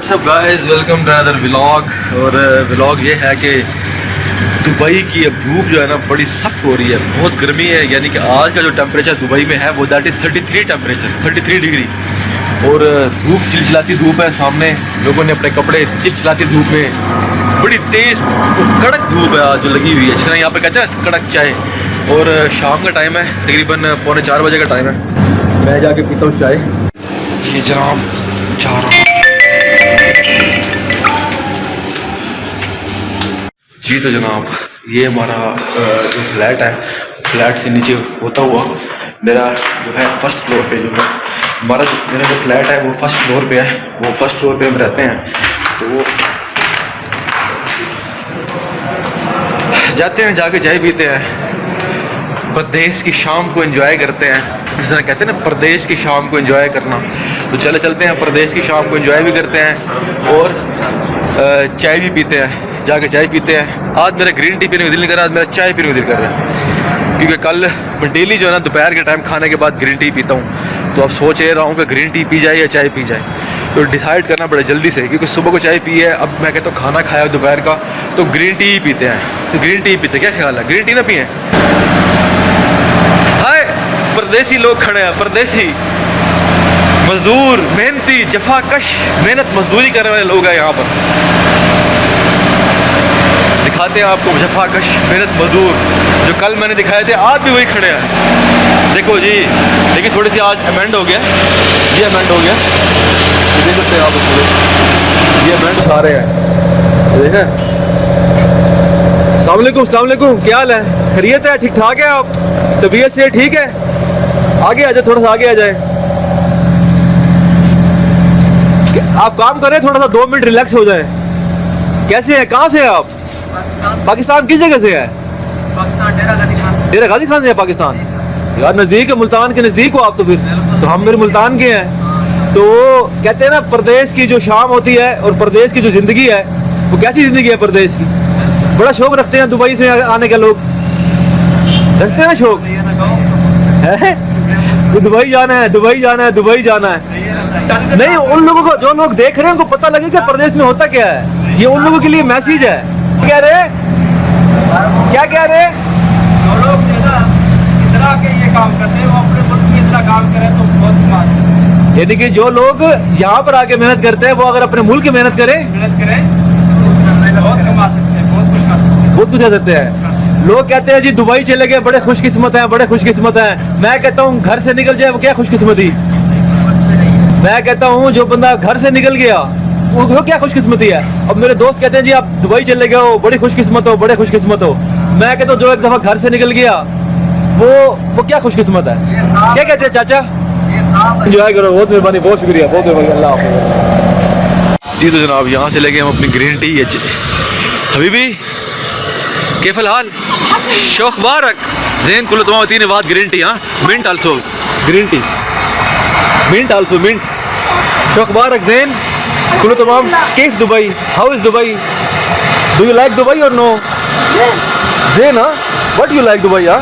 WhatsApp guys, welcome to another vlog. और vlog ये है कि दुबई की अब धूप जो है ना बड़ी सख्त हो रही है, बहुत गर्मी है। यानी कि आज का जो टेम्परेचर दुबई में है वो दैट इज़ 33 डिग्री। और धूप चिलचिलाती धूप है, सामने लोगों ने अपने कपड़े चिलचिलाती धूप में, बड़ी तेज़ कड़क धूप है आज जो लगी हुई है, जिस तरह यहाँ पर कहते हैं कड़क चाय। और शाम का टाइम है, तकरीबन 3:45 बजे का टाइम है। मैं जाके पीता हूँ चाय। ये जनाब जा रहा हूँ जी। तो जनाब ये हमारा जो फ्लैट है, फ्लैट से नीचे होता हुआ मेरा जो है फर्स्ट फ्लोर पे जो है मेरा जो फ्लैट है वो फर्स्ट फ्लोर पे है। वो फर्स्ट फ्लोर पे हम रहते हैं, तो वो जाते हैं, जाके चाय पीते हैं, परदेश की शाम को एंजॉय करते हैं। जिस तरह कहते हैं ना परदेश की शाम को एंजॉय करना, तो चलते हैं परदेश की शाम को एंजॉय भी करते हैं और चाय भी पीते हैं, जाके चाय पीते हैं। आज मेरा ग्रीन टी पीने का दिल नहीं कर रहा, आज मेरा चाय पीने का दिल कर रहा है, क्योंकि कल मैं डेली जो है ना दोपहर के टाइम खाने के बाद ग्रीन टी पीता हूँ। तो अब सोच रहा हूँ कि ग्रीन टी पी जाए या चाय पी जाए, तो डिसाइड करना पड़ा जल्दी से, क्योंकि सुबह को चाय पी है, अब मैं कहता हूँ खाना खाया दोपहर का तो ग्रीन टी ही पीते हैं। तो ग्रीन टी पीते, क्या ख्याल है, ग्रीन टी ना पिए? हाय परदेसी लोग खड़े हैं, परदेसी मजदूर, मेहनती, जफाकश, मेहनत मजदूरी करने वाले लोग हैं यहाँ पर। दिखाते हैं आपको जफाकश मेहनत मजदूर जो कल मैंने दिखाए थे, आज भी वही खड़े हैं। देखो जी, लेकिन थोड़ी सी आज अमेंड हो गया, ये अमेंड हो गया, ये देख सकते हैं आप इसको, ये अमेंड छा रहे हैं, देखें। अस्सलाम वालेकुम, क्या हाल है, खैरियत है, ठीक ठाक है आप, तबीयत से ठीक है? आगे आ जाए, थोड़ा सा आगे आ जाए। आप काम करें, थोड़ा सा 2 मिनट रिलैक्स हो जाए। कैसे हैं, कहाँ से हैं आप? पाकिस्तान किस जगह से है? पाकिस्तान डेरा गाजी खान से है पाकिस्तान। यार नज़दीक है, मुल्तान के नज़दीक हो आप तो फिर। तो हम मेरे मुल्तान के हैं। तो कहते हैं ना परदेश की जो शाम होती है और परदेश की जो ज़िंदगी है वो कैसी ज़िंदगी है परदेश की। बड़ा शौक रखते हैं दुबई से आने के लोग, रखते हैं ना शौक है, तो दुबई जाना है, दुबई जाना है, दुबई जाना है। नहीं, उन लोगों को, जो लोग देख रहे हैं उनको पता लगे कि परदेश में होता क्या है, ये उन लोगों के लिए मैसेज है। क्या रहे, क्या कह रहे? जो लोग इतना के ये काम करते हैं वो अपने मुल्क में इतना काम करें तो बहुत कमा सकते हैं। यानी कि जो लोग यहाँ पर आके मेहनत करते हैं वो अगर अपने मुल्क की मेहनत करें तो बहुत कमा सकते हैं, बहुत कुछ कर सकते हैं, बहुत कुछ कर सकते हैं। लोग कहते हैं जी दुबई चले गए, बड़े खुशकिस्मत हैं, बड़े खुशकिस्मत हैं। मैं कहता हूँ घर से निकल जाए वो क्या खुशकिस्मती। मैं कहता हूँ जो बंदा घर से निकल गया वो क्या खुशकिस्मती है। अब मेरे दोस्त कहते हैं जी आप दुबई चले गए हो, बड़ी खुशकिस्मत हो, बड़े खुशकिस्मत हो। मैं कहता हूँ जो एक दफा घर से निकल गया वो क्या खुशकिस्मत है। क्या कहते हैं चाचा? एंजॉय करो, बहुत मेहरबानी, बहुत शुक्रिया, बहुत मेहरबानी, अल्लाह हाफ़िज़ जी। तो जनाब यहाँ से लेके हम अपनी ग्रीन टी हबीबी के फिलहाल शौक बारक जैन कुल तमाम ने बात ग्रीन टी, हाँ mint also green tea, mint also mint, शौक बारक जैन कुल तमाम। केफ Dubai, how is Dubai, do you like Dubai or no? जैन, हाँ, व्हाट यू लाइक दुबई, हाँ?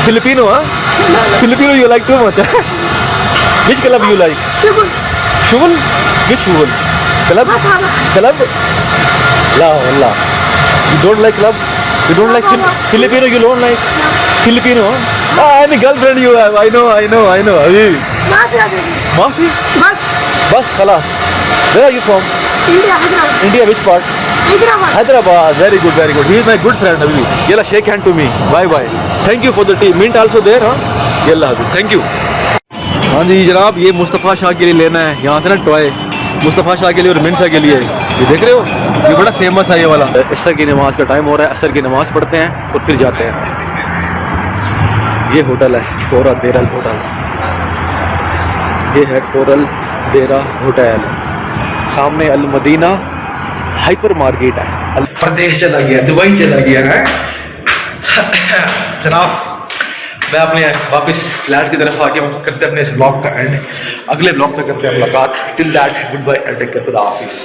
फिलिपिनो, हाँ, Filipino you like too much. Which club you like? शुगल, विच शुगल क्लब? क्लब ला ला, you don't like club, you don't like Filipino, you don't like Filipino, huh? Any girlfriend you have, I know अभी माफी बस खलास। Where are you from? India, which part? Hyderabad, very good, he is my good friend अभी। yalla shake hand to me, bye, thank you for the tea, mint also there, हाँ, yalla अभी, thank you। हाँ जी जनाब, ये मुस्तफ़ा शाह के लिए लेना है यहाँ से ना टॉय, मुस्तफ़ा शाह के लिए और मिनसा के लिए। ये देख रहे हो, ये बड़ा फेमस है ये वाला। असर की नमाज का टाइम हो रहा है, असर की नमाज पढ़ते हैं और फिर जाते हैं। ये होटल है कोरा देरा होटल, ये है कोरल देरा होटल, सामने अल मदीना हाइपर मार्केट है। प्रदेश चला गया, दुबई चला गया है जनाब। मैं अपने वापस फ्लैट की तरफ आ गया हूँ, करते अपने इस ब्लॉग का एंड, अगले ब्लॉग में करते हैं मुलाकात। Till that good bye and take care, खुदा हाफिज़।